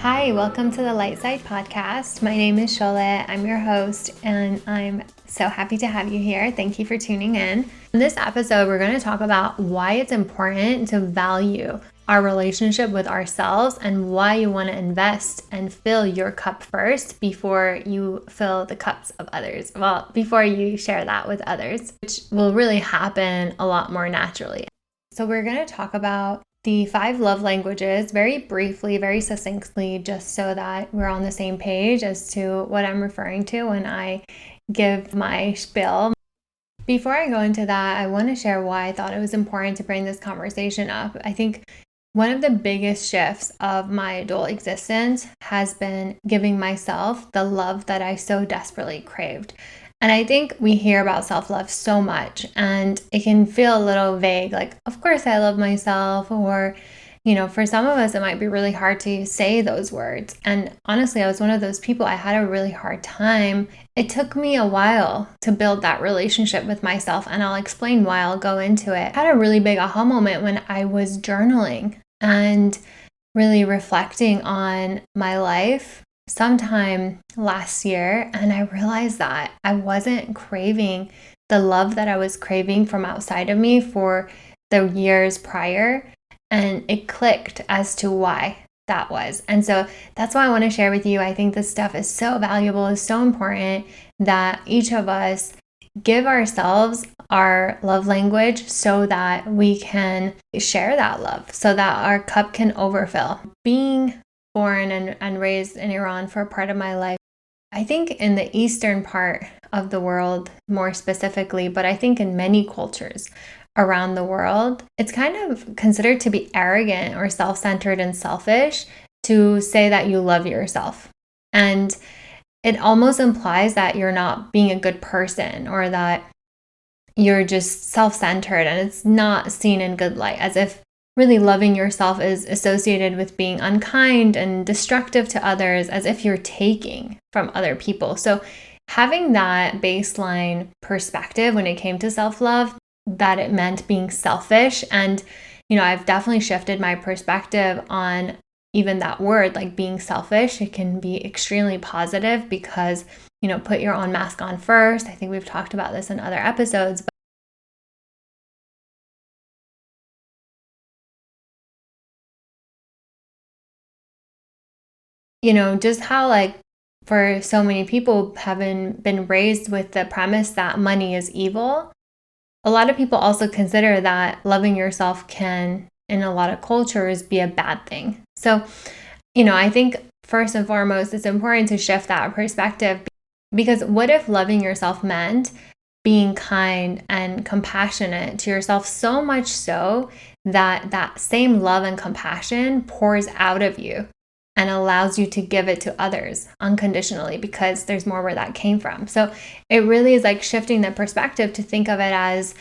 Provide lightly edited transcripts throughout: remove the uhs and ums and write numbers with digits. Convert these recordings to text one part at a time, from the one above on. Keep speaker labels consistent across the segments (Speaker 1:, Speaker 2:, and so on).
Speaker 1: Hi, welcome to the Light Side Podcast. My name is Sholette. I'm your host, and I'm so happy to have you here. Thank you for tuning in. In this episode, we're going to talk about why it's important to value our relationship with ourselves and why you want to invest and fill your cup first before you fill the cups of others. Well, before you share that with others, which will really happen a lot more naturally. So we're going to talk about the 5 love languages very briefly, very succinctly, just so that we're on the same page as to what I'm referring to when I give my spiel. Before I go into that, I want to share why I thought it was important to bring this conversation up. I think one of the biggest shifts of my adult existence has been giving myself the love that I so desperately craved. And I think we hear about self-love so much and it can feel a little vague, like, of course I love myself, or, for some of us, it might be really hard to say those words. And honestly, I was one of those people. I had a really hard time. It took me a while to build that relationship with myself, and I'll explain why. I'll go into it. I had a really big aha moment when I was journaling and really reflecting on my life sometime last year, and I realized that I wasn't craving the love that I was craving from outside of me for the years prior, and it clicked as to why that was. And so that's why I want to share with you. I think this stuff is so valuable, is so important that each of us give ourselves our love language so that we can share that love, so that our cup can overfill. Being born and raised in Iran for a part of my life, I think in the eastern part of the world more specifically, but I think in many cultures around the world, it's kind of considered to be arrogant or self-centered and selfish to say that you love yourself. And it almost implies that you're not being a good person, or that you're just self-centered, and it's not seen in good light, as if really loving yourself is associated with being unkind and destructive to others, as if you're taking from other people. So having that baseline perspective when it came to self-love, that it meant being selfish. And, I've definitely shifted my perspective on even that word, like being selfish. It can be extremely positive because, put your own mask on first. I think we've talked about this in other episodes. Just how, for so many people having been raised with the premise that money is evil, a lot of people also consider that loving yourself can, in a lot of cultures, be a bad thing. So, I think first and foremost, it's important to shift that perspective, because what if loving yourself meant being kind and compassionate to yourself, so much so that that same love and compassion pours out of you and allows you to give it to others unconditionally, because there's more where that came from. So it really is like shifting the perspective to think of it as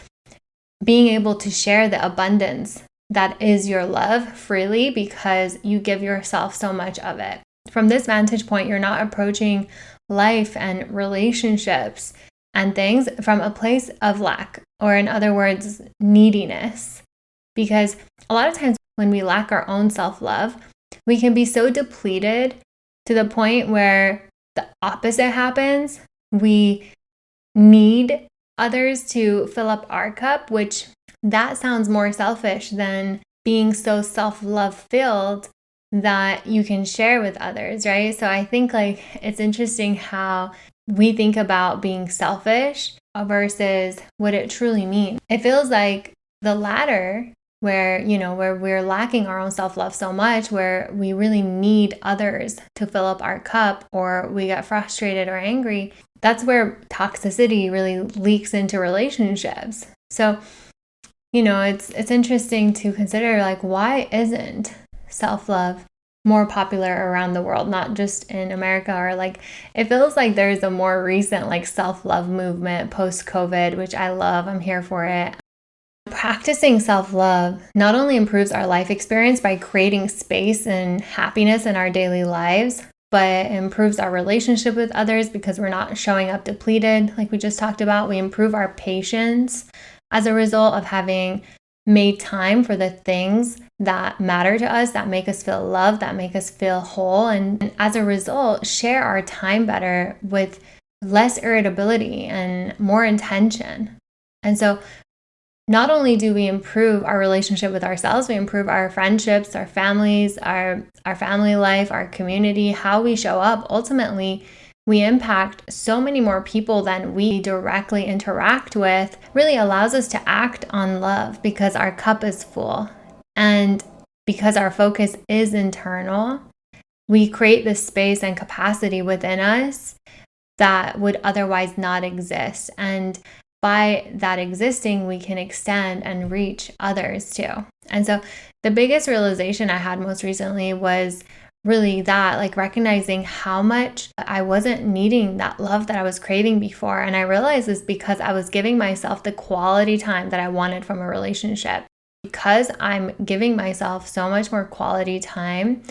Speaker 1: being able to share the abundance that is your love freely, because you give yourself so much of it. From this vantage point, you're not approaching life and relationships and things from a place of lack, or in other words, neediness. Because a lot of times when we lack our own self-love, we can be so depleted to the point where the opposite happens. We need others to fill up our cup, which that sounds more selfish than being so self-love filled that you can share with others, right? So I think it's interesting how we think about being selfish versus what it truly means. It feels like the latter, where we're lacking our own self-love so much, where we really need others to fill up our cup, or we get frustrated or angry. That's where toxicity really leaks into relationships. So, it's interesting to consider, why isn't self-love more popular around the world, not just in America? Or it feels like there's a more recent self-love movement post-COVID, which I love. I'm here for it. Practicing self-love not only improves our life experience by creating space and happiness in our daily lives, but it improves our relationship with others because we're not showing up depleted, like we just talked about. We improve our patience as a result of having made time for the things that matter to us, that make us feel loved, that make us feel whole. And as a result, share our time better with less irritability and more intention. And so not only do we improve our relationship with ourselves, we improve our friendships, our families, our family life, our community, how we show up. Ultimately, we impact so many more people than we directly interact with. Really allows us to act on love because our cup is full. And because our focus is internal, we create this space and capacity within us that would otherwise not exist. And by that existing, we can extend and reach others too. And so the biggest realization I had most recently was really that, like recognizing how much I wasn't needing that love that I was craving before. And I realized this because I was giving myself the quality time that I wanted from a relationship. Because I'm giving myself so much more quality time,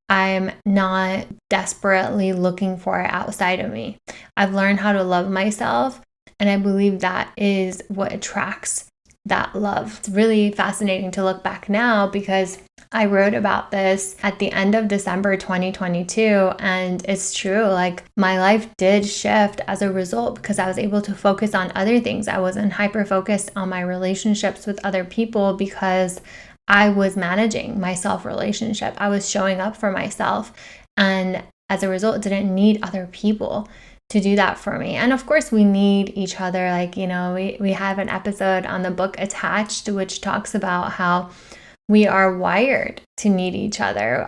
Speaker 1: I'm not desperately looking for it outside of me. I've learned how to love myself, and I believe that is what attracts that love. It's really fascinating to look back now because I wrote about this at the end of December 2022, and it's true. Like, my life did shift as a result because I was able to focus on other things. I wasn't hyper-focused on my relationships with other people because I was managing my self-relationship. I was showing up for myself, and as a result, didn't need other people to do that for me. And of course, we need each other. Like, we have an episode on the book Attached, which talks about how we are wired to need each other.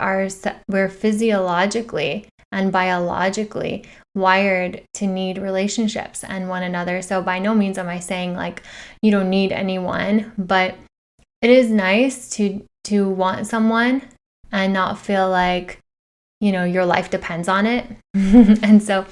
Speaker 1: We're physiologically and biologically wired to need relationships and one another. So by no means am I saying like you don't need anyone, but it is nice to want someone and not feel like, your life depends on it. And so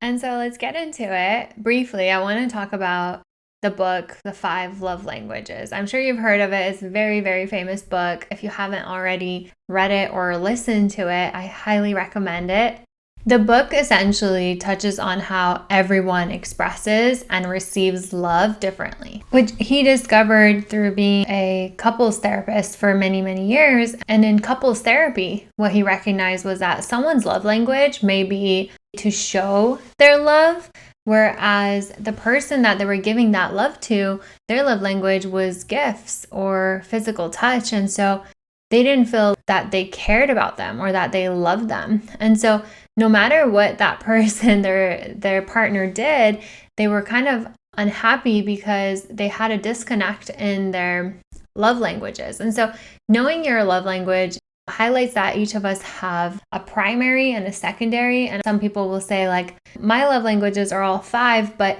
Speaker 1: let's get into it. Briefly, I want to talk about the book, The 5 Love Languages. I'm sure you've heard of it. It's a very, very famous book. If you haven't already read it or listened to it, I highly recommend it. The book essentially touches on how everyone expresses and receives love differently, which he discovered through being a couples therapist for many, many years. And in couples therapy, what he recognized was that someone's love language may be to show their love, whereas the person that they were giving that love to, their love language was gifts or physical touch. And so they didn't feel that they cared about them or that they loved them. And so no matter what that person, their partner did, they were kind of unhappy because they had a disconnect in their love languages. And so knowing your love language highlights that each of us have a primary and a secondary. And some people will say like, my love languages are all 5, but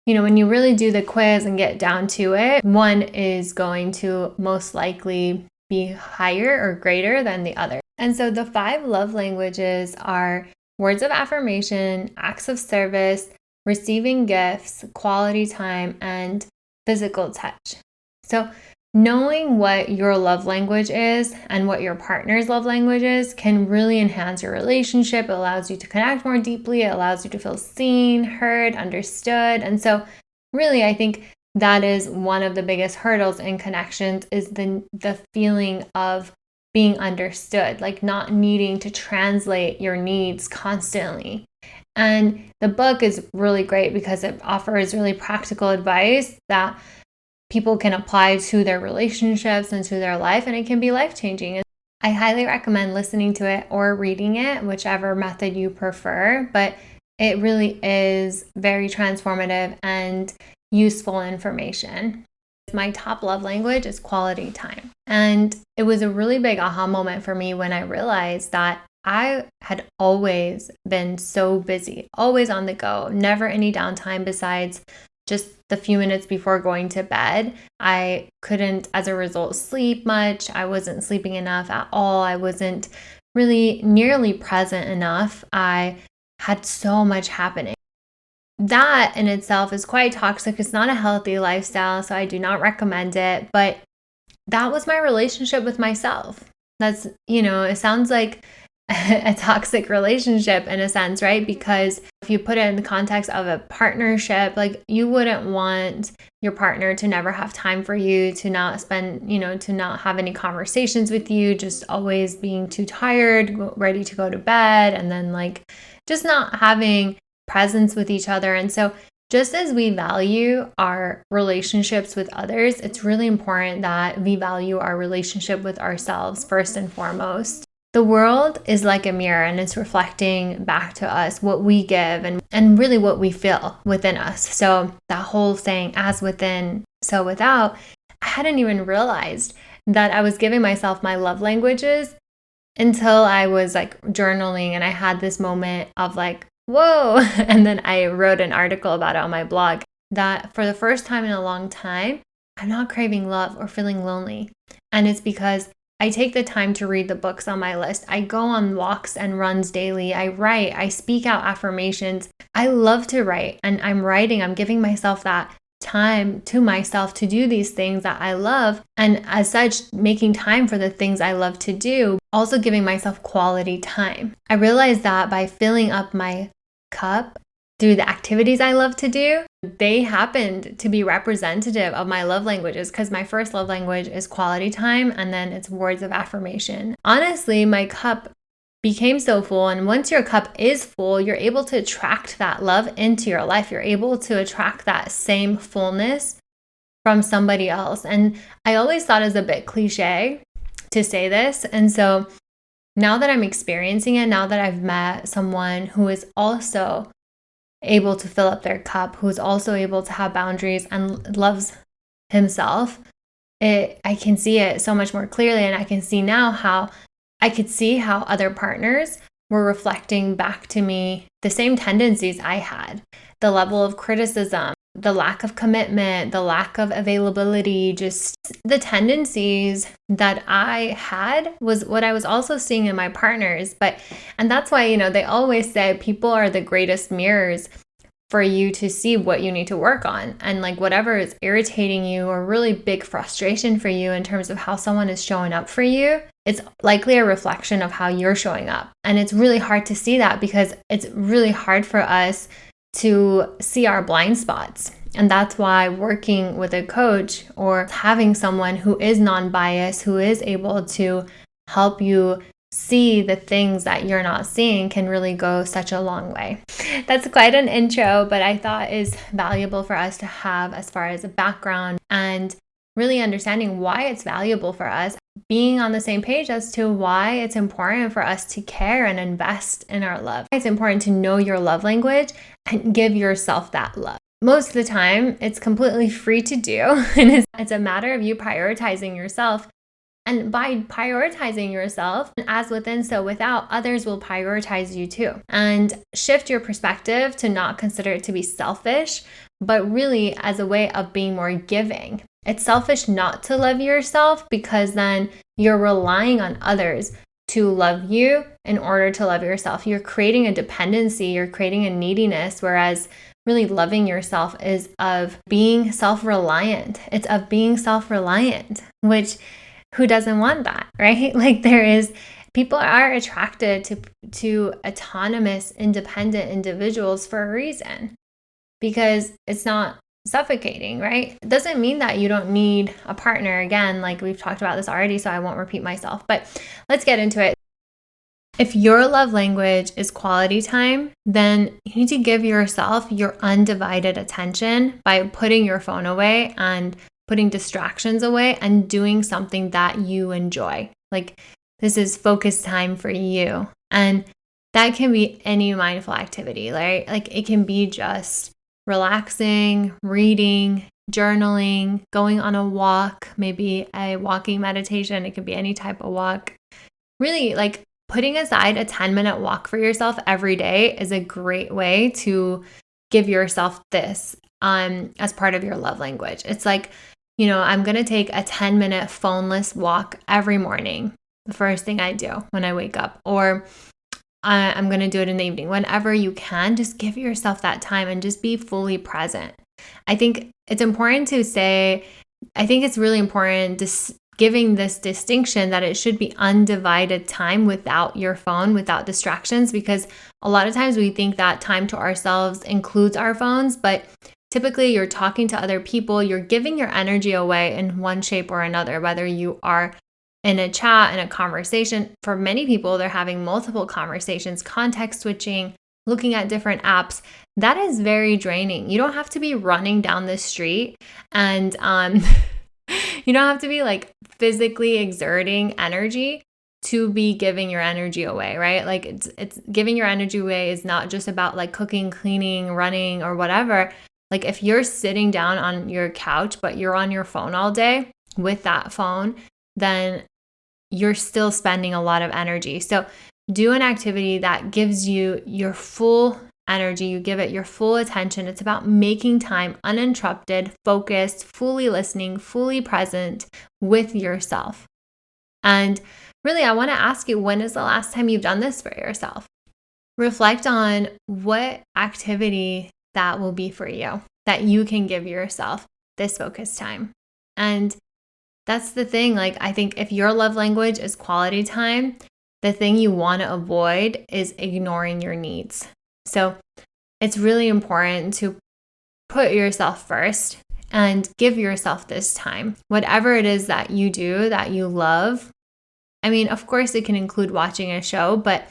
Speaker 1: when you really do the quiz and get down to it, one is going to most likely be higher or greater than the other. And so the 5 love languages are words of affirmation, acts of service, receiving gifts, quality time, and physical touch. So knowing what your love language is and what your partner's love language is can really enhance your relationship. It allows you to connect more deeply. It allows you to feel seen, heard, understood. And so really, I think that is one of the biggest hurdles in connections is the feeling of being understood, like not needing to translate your needs constantly. And the book is really great because it offers really practical advice that people can apply to their relationships and to their life, and it can be life-changing. I highly recommend listening to it or reading it, whichever method you prefer, but it really is very transformative and useful information. My top love language is quality time. And it was a really big aha moment for me when I realized that I had always been so busy, always on the go, never any downtime besides just the few minutes before going to bed. I couldn't, as a result, sleep much. I wasn't sleeping enough at all. I wasn't really nearly present enough. I had so much happening. That in itself is quite toxic. It's not a healthy lifestyle, so I do not recommend it. But that was my relationship with myself. That's, it sounds like a toxic relationship in a sense, right? Because If you put it in the context of a partnership, like you wouldn't want your partner to never have time for you, to not spend, to not have any conversations with you, just always being too tired, ready to go to bed, and then like just not having presence with each other. And so just as we value our relationships with others, it's really important that we value our relationship with ourselves first and foremost. The world is like a mirror, and it's reflecting back to us what we give and really what we feel within us. So that whole saying, as within, so without, I hadn't even realized that I was giving myself my love languages until I was like journaling, and I had this moment of like, whoa. And then I wrote an article about it on my blog that for the first time in a long time, I'm not craving love or feeling lonely. And it's because I take the time to read the books on my list. I go on walks and runs daily. I write. I speak out affirmations. I love to write, and I'm giving myself that time to myself to do these things that I love. And as such, making time for the things I love to do, also giving myself quality time. I realized that by filling up my cup through the activities I love to do, they happened to be representative of my love languages, because my first love language is quality time, and then it's words of affirmation. Honestly, my cup became so full, and once your cup is full, you're able to attract that love into your life. You're able to attract that same fullness from somebody else. And I always thought it was a bit cliche to say this, and so now that I'm experiencing it, now that I've met someone who is also able to fill up their cup, who's also able to have boundaries and loves himself, I can see it so much more clearly. And I can see now how I could see how other partners were reflecting back to me the same tendencies I had, the level of criticism, the lack of commitment, the lack of availability, just the tendencies that I had was what I was also seeing in my partners. And that's why, they always say people are the greatest mirrors for you to see what you need to work on. And like whatever is irritating you or really big frustration for you in terms of how someone is showing up for you, it's likely a reflection of how you're showing up. And it's really hard to see that, because it's really hard for us to see our blind spots. And that's why working with a coach or having someone who is non-biased, who is able to help you see the things that you're not seeing, can really go such a long way. That's quite an intro, but I thought is valuable for us to have as far as a background and really understanding why it's valuable for us, being on the same page as to why it's important for us to care and invest in our love. It's important to know your love language and give yourself that love. Most of the time, it's completely free to do, and it's a matter of you prioritizing yourself. And by prioritizing yourself, as within, so without, others will prioritize you too. And shift your perspective to not consider it to be selfish, but really as a way of being more giving. It's selfish not to love yourself, because then you're relying on others to love you in order to love yourself. You're creating a dependency, you're creating a neediness, whereas really loving yourself is of being self-reliant. It's of being self-reliant, which who doesn't want that, right? Like people are attracted to autonomous, independent individuals for a reason, because it's not suffocating, right? It doesn't mean that you don't need a partner. Again, like we've talked about this already, so I won't repeat myself, but let's get into it. If your love language is quality time, then you need to give yourself your undivided attention by putting your phone away and putting distractions away and doing something that you enjoy. Like this is focus time for you. And that can be any mindful activity, right? Like it can be just relaxing, reading, journaling, going on a walk, maybe a walking meditation. It could be any type of walk. Really, like putting aside a 10-minute walk for yourself every day is a great way to give yourself this as part of your love language. It's like, I'm going to take a 10-minute phoneless walk every morning, the first thing I do when I wake up, or I'm going to do it in the evening. Whenever you can, just give yourself that time and just be fully present. I think it's important to say, I think it's really important giving this distinction that it should be undivided time without your phone, without distractions, because a lot of times we think that time to ourselves includes our phones, but typically you're talking to other people, you're giving your energy away in one shape or another, whether you are in a chat, in a conversation. For many people, they're having multiple conversations, context switching, looking at different apps. That is very draining. You don't have to be running down the street and you don't have to be like physically exerting energy to be giving your energy away, right? Like it's giving your energy away is not just about like cooking, cleaning, running, or whatever. Like if you're sitting down on your couch, but you're on your phone all day with that phone, then you're still spending a lot of energy. So do an activity that gives you your full energy. You give it your full attention. It's about making time uninterrupted, focused, fully listening, fully present with yourself. And really, I want to ask you, when is the last time you've done this for yourself? Reflect on what activity that will be for you, that you can give yourself this focused time. And that's the thing. Like, I think if your love language is quality time, the thing you want to avoid is ignoring your needs. So it's really important to put yourself first and give yourself this time. Whatever it is that you do that you love. I mean, of course, it can include watching a show, but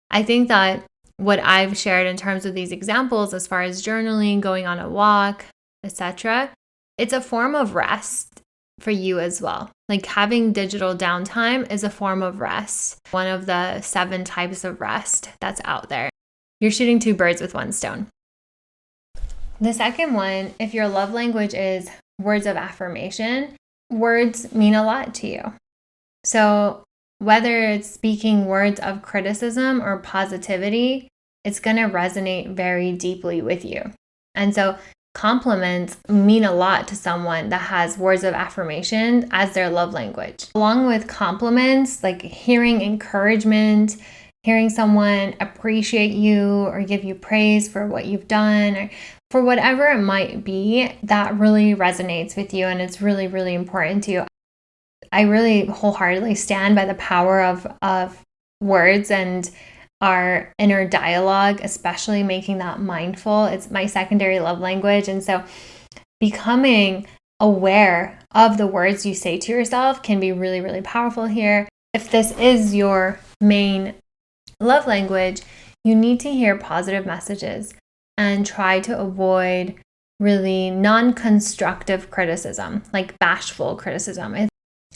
Speaker 1: I think that what I've shared in terms of these examples, as far as journaling, going on a walk, etc., it's a form of rest for you as well. Like having digital downtime is a form of rest. One of the 7 types of rest that's out there. You're shooting 2 birds with one stone. The second one, if your love language is words of affirmation, words mean a lot to you. So whether it's speaking words of criticism or positivity, it's going to resonate very deeply with you. And so compliments mean a lot to someone that has words of affirmation as their love language. Along with compliments, like hearing encouragement, hearing someone appreciate you or give you praise for what you've done or for whatever it might be, that really resonates with you and it's really, really important to you. I really wholeheartedly stand by the power of words and our inner dialogue, especially making that mindful. It's my secondary love language. And so becoming aware of the words you say to yourself can be really, really powerful here. If this is your main love language, you need to hear positive messages and try to avoid really non-constructive criticism, like bashful criticism.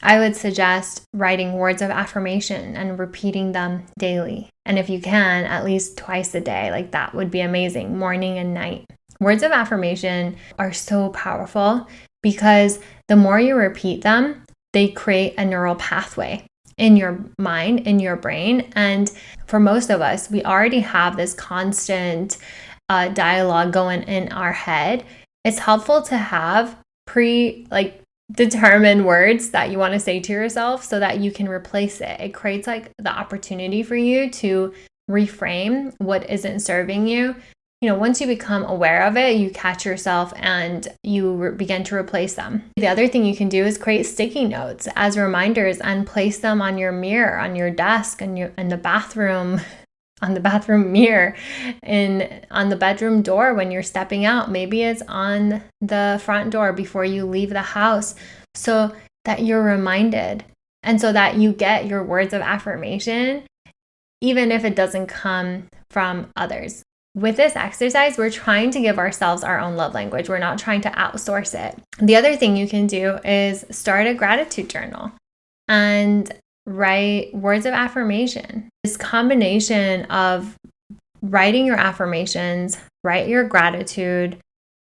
Speaker 1: I would suggest writing words of affirmation and repeating them daily. And if you can, at least twice a day, like that would be amazing, morning and night. Words of affirmation are so powerful because the more you repeat them, they create a neural pathway in your mind, in your brain. And for most of us, we already have this constant dialogue going in our head. It's helpful to have determine words that you want to say to yourself so that you can replace it. It creates like the opportunity for you to reframe what isn't serving you. You know, once you become aware of it, you catch yourself and you begin to replace them. The other thing you can do is create sticky notes as reminders and place them on your mirror, on your desk, and in the bathroom, on the bathroom mirror, on the bedroom door when you're stepping out. Maybe it's on the front door before you leave the house, so that you're reminded and so that you get your words of affirmation, even if it doesn't come from others. With this exercise, we're trying to give ourselves our own love language. We're not trying to outsource it. The other thing you can do is start a gratitude journal and write words of affirmation. This combination of writing your affirmations, write your gratitude,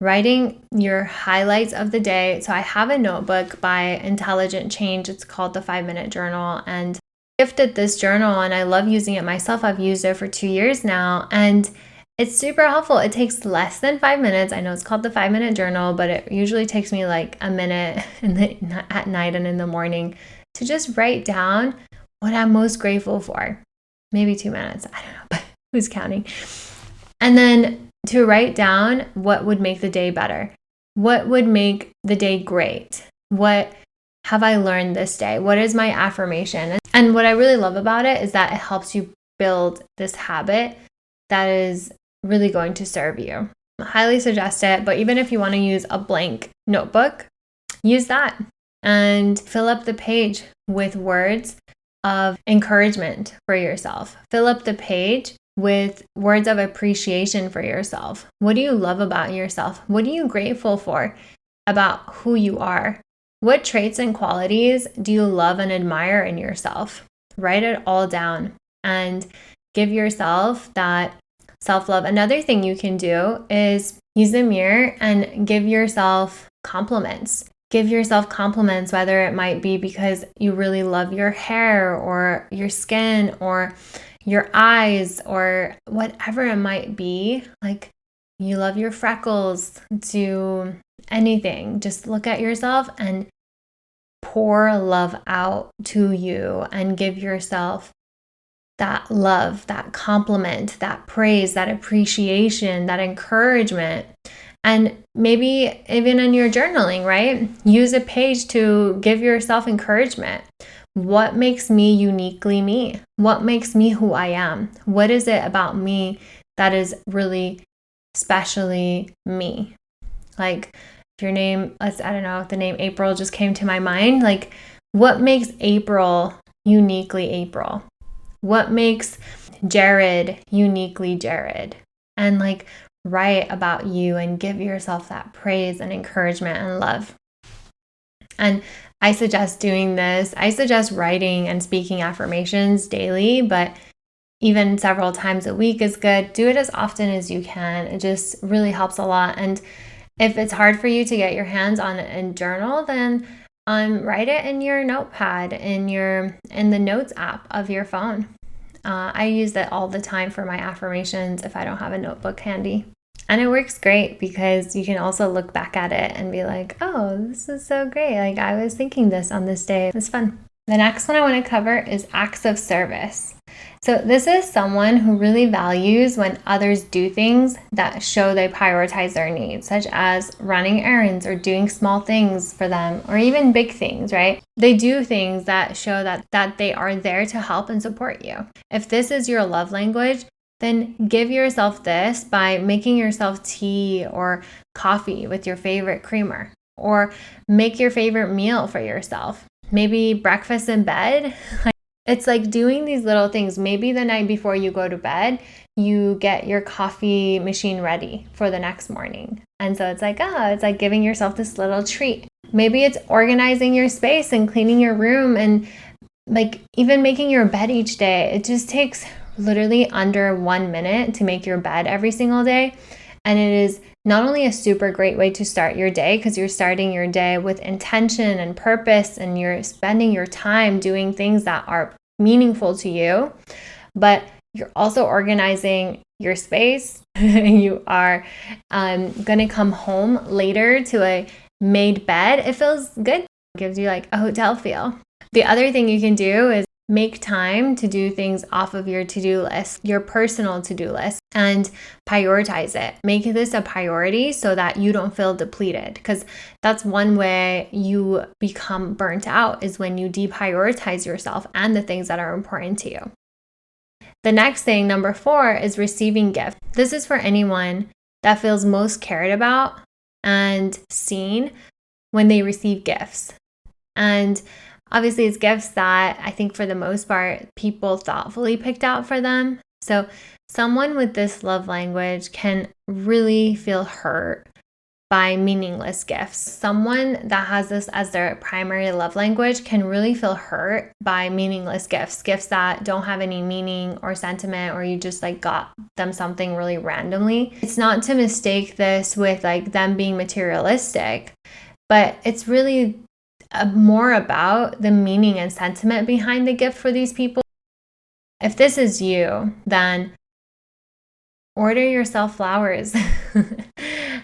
Speaker 1: writing your highlights of the day. So I have a notebook by Intelligent Change. It's called the 5-Minute Journal, and I gifted this journal and I love using it myself. I've used it for 2 years now and it's super helpful. It takes less than 5 minutes. I know it's called the 5-Minute Journal, but it usually takes me like a minute at night and in the morning to just write down what I'm most grateful for. Maybe 2 minutes, I don't know, but who's counting? And then to write down what would make the day better, what would make the day great, what have I learned this day? What is my affirmation? And what I really love about it is that it helps you build this habit that is really going to serve you. I highly suggest it, but even if you want to use a blank notebook, use that and fill up the page with words of encouragement for yourself. Fill up the page with words of appreciation for yourself. What do you love about yourself? What are you grateful for about who you are? What traits and qualities do you love and admire in yourself? Write it all down and give yourself that self-love. Another thing you can do is use the mirror and give yourself compliments. Give yourself compliments, whether it might be because you really love your hair or your skin or your eyes or whatever it might be. Like you love your freckles, to anything. Just look at yourself and pour love out to you and give yourself that love, that compliment, that praise, that appreciation, that encouragement. And maybe even in your journaling, right? Use a page to give yourself encouragement. What makes me uniquely me? What makes me who I am? What is it about me that is really specially me? Like if your name, I don't know, the name April just came to my mind. Like what makes April uniquely April? What makes Jared uniquely Jared? And like write about you and give yourself that praise and encouragement and love. And I suggest doing this. I suggest writing and speaking affirmations daily, but even several times a week is good. Do it as often as you can. It just really helps a lot. And if it's hard for you to get your hands on a journal, then write it in your notepad, in the notes app of your phone. I use it all the time for my affirmations if I don't have a notebook handy. And it works great because you can also look back at it and be like, oh, this is so great. Like I was thinking this on this day. It was fun. The next one I want to cover is acts of service. So this is someone who really values when others do things that show they prioritize their needs, such as running errands or doing small things for them, or even big things, right? They do things that show that they are there to help and support you. If this is your love language, then give yourself this by making yourself tea or coffee with your favorite creamer, or make your favorite meal for yourself. Maybe breakfast in bed. It's like doing these little things. Maybe the night before you go to bed, you get your coffee machine ready for the next morning. And so it's like giving yourself this little treat. Maybe it's organizing your space and cleaning your room and like even making your bed each day. It just takes literally under 1 minute to make your bed every single day. And it is not only a super great way to start your day because you're starting your day with intention and purpose and you're spending your time doing things that are meaningful to you, but you're also organizing your space. You are going to come home later to a made bed. It feels good. It gives you like a hotel feel. The other thing you can do is make time to do things off of your to-do list, your personal to-do list, and prioritize it. Make this a priority so that you don't feel depleted, because that's one way you become burnt out is when you deprioritize yourself and the things that are important to you. The next thing, number 4, is receiving gifts. This is for anyone that feels most cared about and seen when they receive gifts. And obviously, it's gifts that I think for the most part, people thoughtfully picked out for them. So someone with this love language can really feel hurt by meaningless gifts. Someone that has this as their primary love language can really feel hurt by meaningless gifts that don't have any meaning or sentiment, or you just like got them something really randomly. It's not to mistake this with like them being materialistic, but it's really more about the meaning and sentiment behind the gift for these people. If this is you, then order yourself flowers.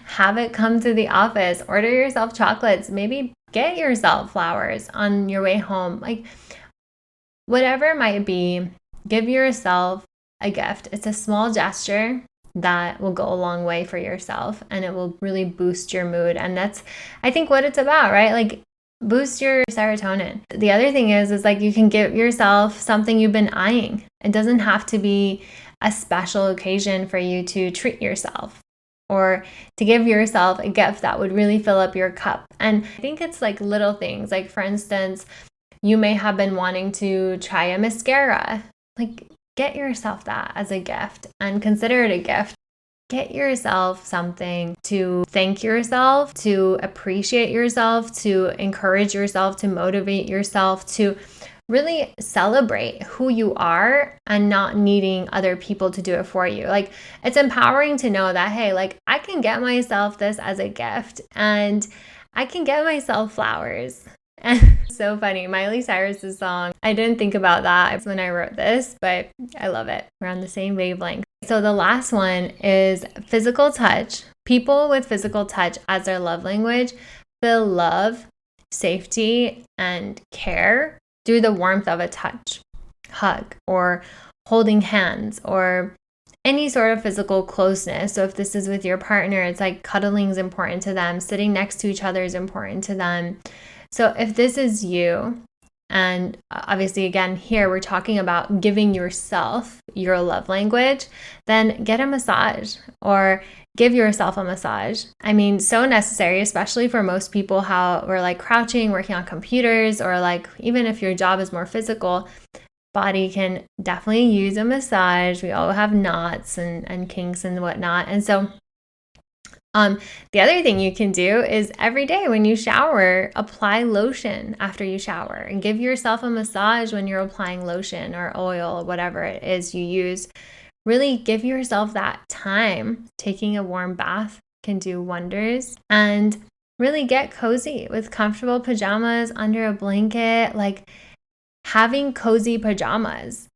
Speaker 1: Have it come to the office. Order yourself chocolates. Maybe get yourself flowers on your way home. Like whatever it might be, give yourself a gift. It's a small gesture that will go a long way for yourself, and it will really boost your mood. And that's, I think, what it's about, right? Like boost your serotonin. The other thing is like you can give yourself something you've been eyeing. It doesn't have to be a special occasion for you to treat yourself or to give yourself a gift that would really fill up your cup. And I think it's like little things. Like for instance, you may have been wanting to try a mascara. Like get yourself that as a gift and consider it a gift. Get yourself something to thank yourself, to appreciate yourself, to encourage yourself, to motivate yourself, to really celebrate who you are and not needing other people to do it for you. Like it's empowering to know that, hey, like I can get myself this as a gift and I can get myself flowers. And so funny. Miley Cyrus's song, I didn't think about that when I wrote this, but I love it. We're on the same wavelength. So the last one is physical touch. People with physical touch as their love language feel love, safety, and care through the warmth of a touch, hug, or holding hands, or any sort of physical closeness. So if this is with your partner, it's like cuddling is important to them. Sitting next to each other is important to them. So if this is you, and obviously again, here we're talking about giving yourself your love language, then get a massage or give yourself a massage. I mean, so necessary, especially for most people, how we're like crouching, working on computers, or like even if your job is more physical, body can definitely use a massage. We all have knots and kinks and whatnot. And so the other thing you can do is every day when you shower, apply lotion after you shower and give yourself a massage when you're applying lotion or oil or whatever it is you use. Really give yourself that time. Taking a warm bath can do wonders, and really get cozy with comfortable pajamas under a blanket. Like having cozy pajamas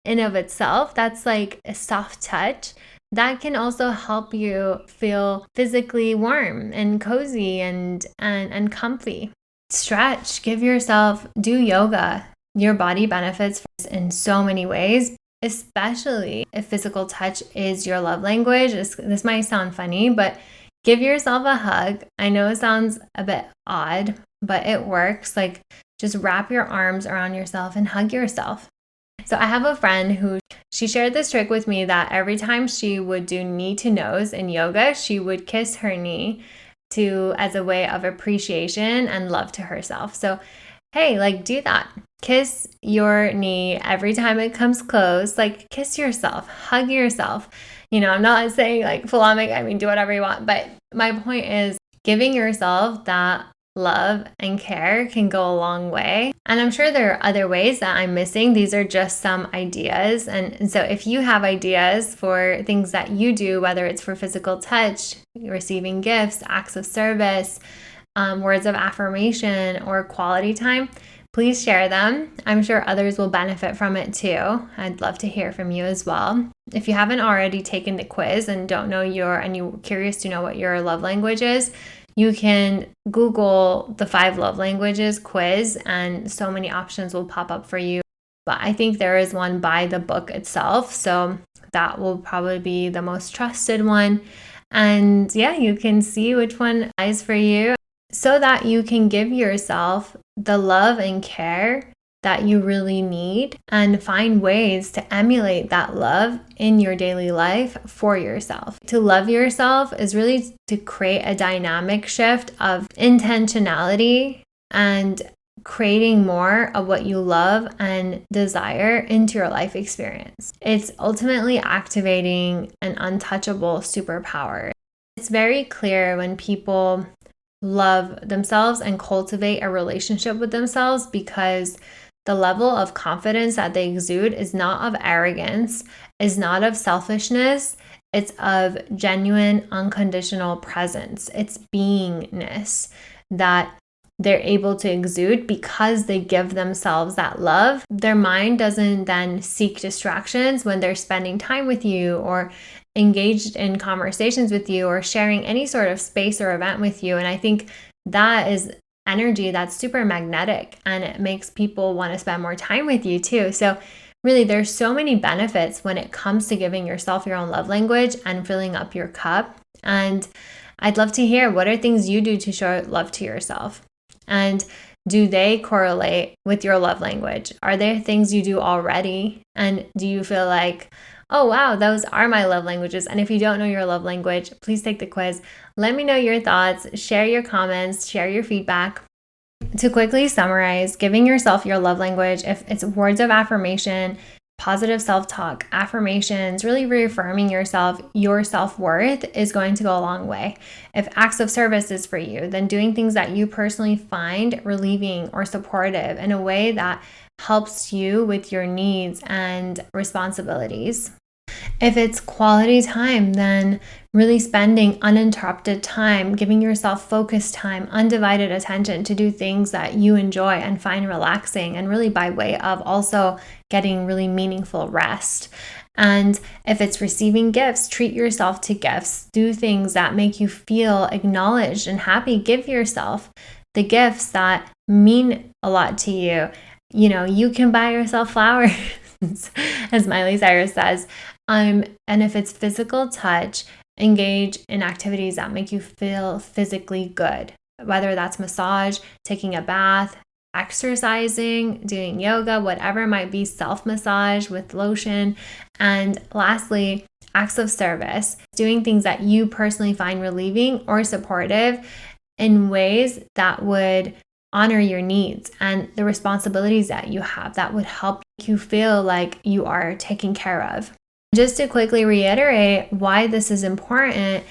Speaker 1: in of itself, that's like a soft touch. That can also help you feel physically warm and cozy and comfy. Stretch, give yourself, do yoga. Your body benefits in so many ways, especially if physical touch is your love language. This might sound funny, but give yourself a hug. I know it sounds a bit odd, but it works. Like just wrap your arms around yourself and hug yourself. So I have a friend who she shared this trick with me that every time she would do knee to nose in yoga, she would kiss her knee as a way of appreciation and love to herself. So, hey, like do that. Kiss your knee every time it comes close. Like kiss yourself, hug yourself. I'm not saying like full on, do whatever you want. But my point is giving yourself that love and care can go a long way. And I'm sure there are other ways that I'm missing. These are just some ideas. And so if you have ideas for things that you do, whether it's for physical touch, receiving gifts, acts of service, words of affirmation, or quality time, please share them. I'm sure others will benefit from it too. I'd love to hear from you as well. If you haven't already taken the quiz and don't know and you're curious to know what your love language is, you can Google the 5 love languages quiz and so many options will pop up for you. But I think there is one by the book itself. So that will probably be the most trusted one. And yeah, you can see which one is for you so that you can give yourself the love and care that you really need and find ways to emulate that love in your daily life for yourself. To love yourself is really to create a dynamic shift of intentionality and creating more of what you love and desire into your life experience. It's ultimately activating an untouchable superpower. It's very clear when people love themselves and cultivate a relationship with themselves because the level of confidence that they exude is not of arrogance, is not of selfishness, it's of genuine, unconditional presence. It's beingness that they're able to exude because they give themselves that love. Their mind doesn't then seek distractions when they're spending time with you or engaged in conversations with you or sharing any sort of space or event with you. And I think that is energy that's super magnetic and it makes people want to spend more time with you too. So really, there's so many benefits when it comes to giving yourself your own love language and filling up your cup. And I'd love to hear what are things you do to show love to yourself. And do they correlate with your love language? Are there things you do already? And do you feel like, oh, wow, those are my love languages? And if you don't know your love language, please take the quiz. Let me know your thoughts, share your comments, share your feedback. To quickly summarize, giving yourself your love language, if it's words of affirmation, positive self-talk, affirmations, really reaffirming yourself, your self-worth is going to go a long way. If acts of service is for you, then doing things that you personally find relieving or supportive in a way that helps you with your needs and responsibilities. If it's quality time, then really spending uninterrupted time, giving yourself focused time, undivided attention to do things that you enjoy and find relaxing, and really by way of also getting really meaningful rest. And if it's receiving gifts, treat yourself to gifts. Do things that make you feel acknowledged and happy. Give yourself the gifts that mean a lot to you. You know, you can buy yourself flowers, as Miley Cyrus says. And if it's physical touch, engage in activities that make you feel physically good, whether that's massage, taking a bath, exercising, doing yoga, whatever it might be, self-massage with lotion. And lastly, acts of service, doing things that you personally find relieving or supportive in ways that would honor your needs and the responsibilities that you have that would help you feel like you are taken care of. Just to quickly reiterate why this is important,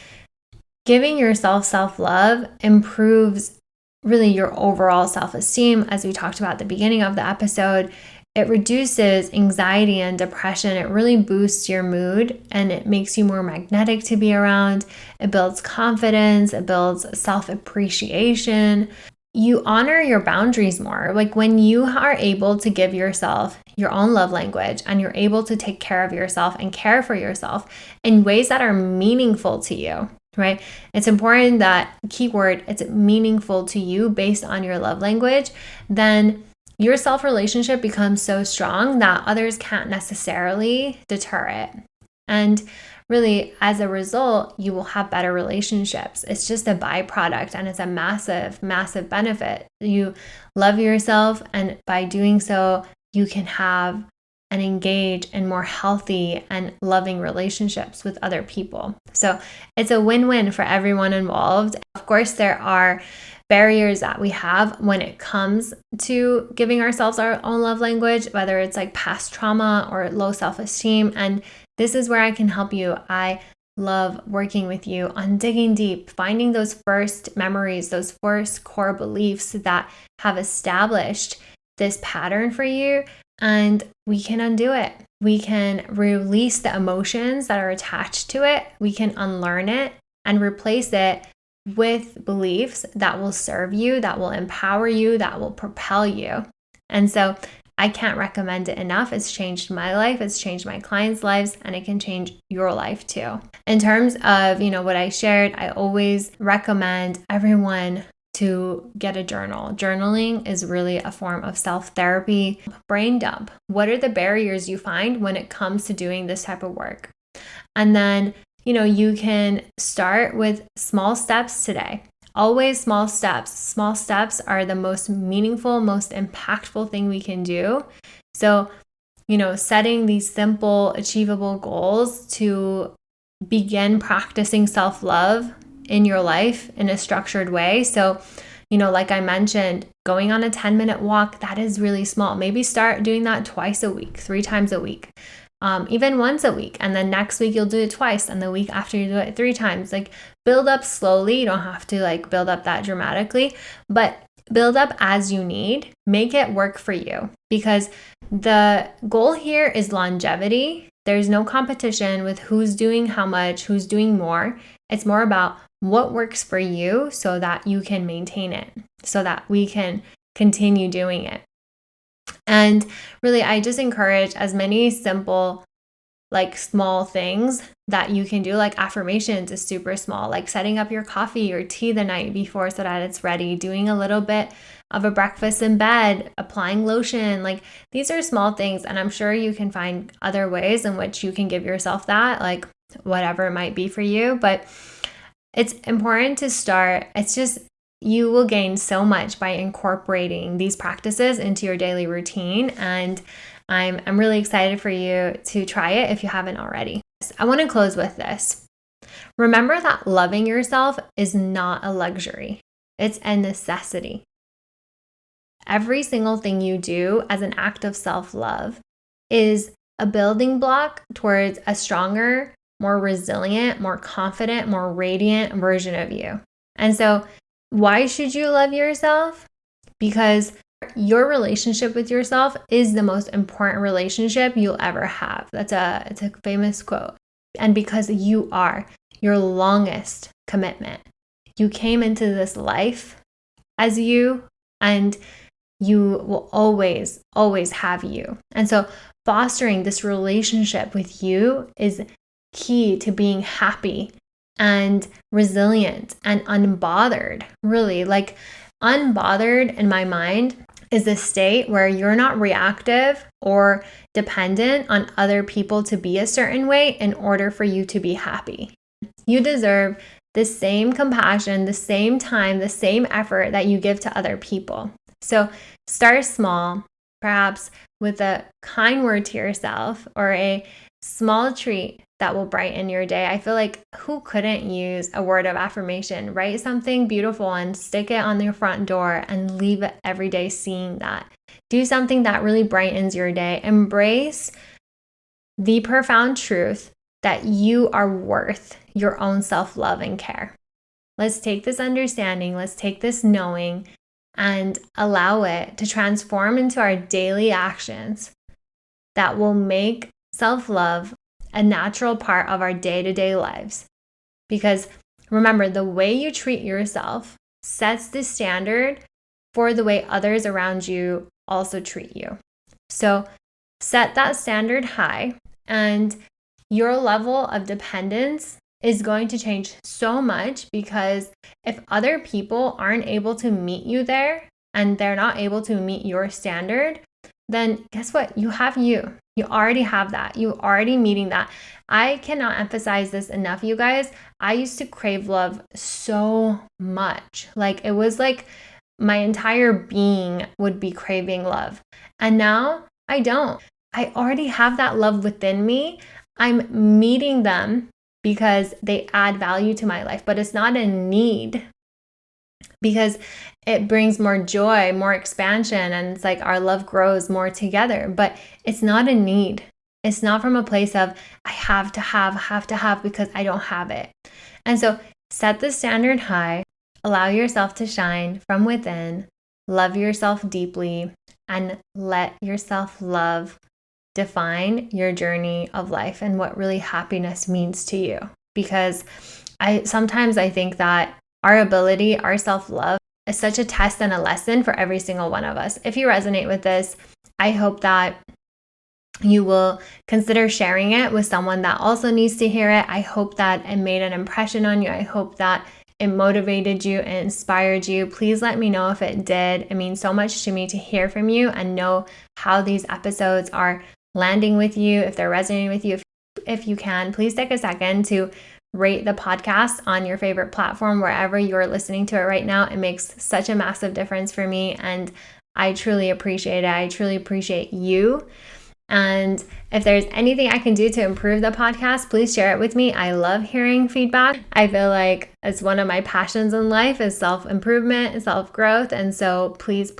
Speaker 1: giving yourself self-love improves really your overall self-esteem, as we talked about at the beginning of the episode. It reduces anxiety and depression. It really boosts your mood and it makes you more magnetic to be around. It builds confidence. It builds self-appreciation. You honor your boundaries more. Like when you are able to give yourself your own love language and you're able to take care of yourself and care for yourself in ways that are meaningful to you, right? It's important that keyword, it's meaningful to you based on your love language, then your self-relationship becomes so strong that others can't necessarily deter it. And really, as a result, you will have better relationships. It's just a byproduct and it's a massive, massive benefit. You love yourself, and by doing so, you can have and engage in more healthy and loving relationships with other people. So it's a win-win for everyone involved. Of course, there are barriers that we have when it comes to giving ourselves our own love language, whether it's like past trauma or low self-esteem. And this is where I can help you. I love working with you on digging deep, finding those first memories, those first core beliefs that have established this pattern for you, and we can undo it. We can release the emotions that are attached to it. We can unlearn it and replace it with beliefs that will serve you, that will empower you, that will propel you. And so I can't recommend it enough. It's changed my life, it's changed my clients' lives, and it can change your life too. In terms of, what I shared, I always recommend everyone to get a journal. Journaling is really a form of self-therapy. Brain dump. What are the barriers you find when it comes to doing this type of work? And then, you can start with small steps today. Always small steps. Small steps are the most meaningful, most impactful thing we can do. So, setting these simple, achievable goals to begin practicing self-love in your life in a structured way. So, like I mentioned, going on a 10-minute walk, that is really small. Maybe start doing that twice a week, 3 times a week. Even once a week, and then next week you'll do it twice, and the week after you do it 3 times. Like, build up slowly. You don't have to build up that dramatically, but build up as you need. Make it work for you, because the goal here is longevity. There's no competition with who's doing how much, who's doing more. It's more about what works for you so that you can maintain it, so that we can continue doing it. And really, I just encourage as many simple, small things that you can do. Like affirmations is super small, like setting up your coffee or tea the night before so that it's ready, doing a little bit of a breakfast in bed, applying lotion. These are small things, and I'm sure you can find other ways in which you can give yourself that, whatever it might be for you. But it's important to start. It's just you will gain so much by incorporating these practices into your daily routine. And I'm really excited for you to try it if you haven't already. I want to close with this. Remember that loving yourself is not a luxury. It's a necessity. Every single thing you do as an act of self-love is a building block towards a stronger, more resilient, more confident, more radiant version of you. And so, why should you love yourself? Because your relationship with yourself is the most important relationship you'll ever have. It's a famous quote. And because you are your longest commitment. You came into this life as you, and you will always, always have you. And so fostering this relationship with you is key to being happy and resilient and unbothered. Really, like unbothered in my mind is a state where you're not reactive or dependent on other people to be a certain way in order for you to be happy. You deserve the same compassion, the same time, the same effort that you give to other people. So start small, perhaps with a kind word to yourself or a small treat that will brighten your day. I feel like who couldn't use a word of affirmation? Write something beautiful and stick it on your front door and leave it every day seeing that. Do something that really brightens your day. Embrace the profound truth that you are worth your own self-love and care. Let's take this understanding, let's take this knowing and allow it to transform into our daily actions that will make self-love a natural part of our day-to-day lives. Because remember, the way you treat yourself sets the standard for the way others around you also treat you. So set that standard high, and your level of dependence is going to change so much, because if other people aren't able to meet you there and they're not able to meet your standard, then guess what? You have you. You already have that. You already meeting that. I cannot emphasize this enough, you guys. I used to crave love so much. Like it was like my entire being would be craving love. And now I don't. I already have that love within me. I'm meeting them because they add value to my life, but it's not a need, because it brings more joy, more expansion, and it's like our love grows more together, but it's not a need. It's not from a place of I have to have because I don't have it. And so set the standard high, allow yourself to shine from within, love yourself deeply, and let yourself love define your journey of life and what really happiness means to you. Because sometimes I think that our ability, our self-love is such a test and a lesson for every single one of us. If you resonate with this, I hope that you will consider sharing it with someone that also needs to hear it. I hope that it made an impression on you. I hope that it motivated you and inspired you. Please let me know if it did. It means so much to me to hear from you and know how these episodes are landing with you, if they're resonating with you. If you can, please take a second to rate the podcast on your favorite platform, wherever you're listening to it right now. It makes such a massive difference for me, and I truly appreciate it. I truly appreciate you. And if there's anything I can do to improve the podcast, please share it with me. I love hearing feedback. I feel like it's one of my passions in life is self-improvement and self-growth. And so please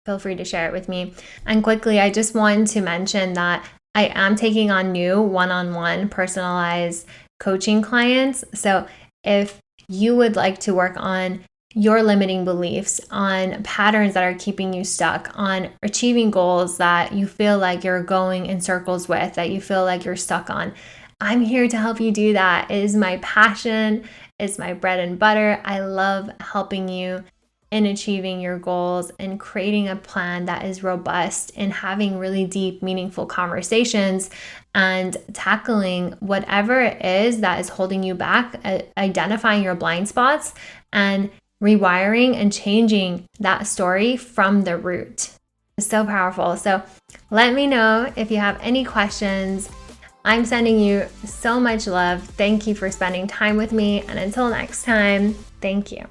Speaker 1: feel free to share it with me. And quickly, I just wanted to mention that I am taking on new one-on-one personalized coaching clients. So if you would like to work on your limiting beliefs, on patterns that are keeping you stuck, on achieving goals that you feel like you're going in circles with, that you feel like you're stuck on, I'm here to help you do that. It is my passion. It's my bread and butter. I love helping you in achieving your goals and creating a plan that is robust and having really deep, meaningful conversations and tackling whatever it is that is holding you back, identifying your blind spots and rewiring and changing that story from the root. It's so powerful. So let me know if you have any questions. I'm sending you so much love. Thank you for spending time with me. And until next time, thank you.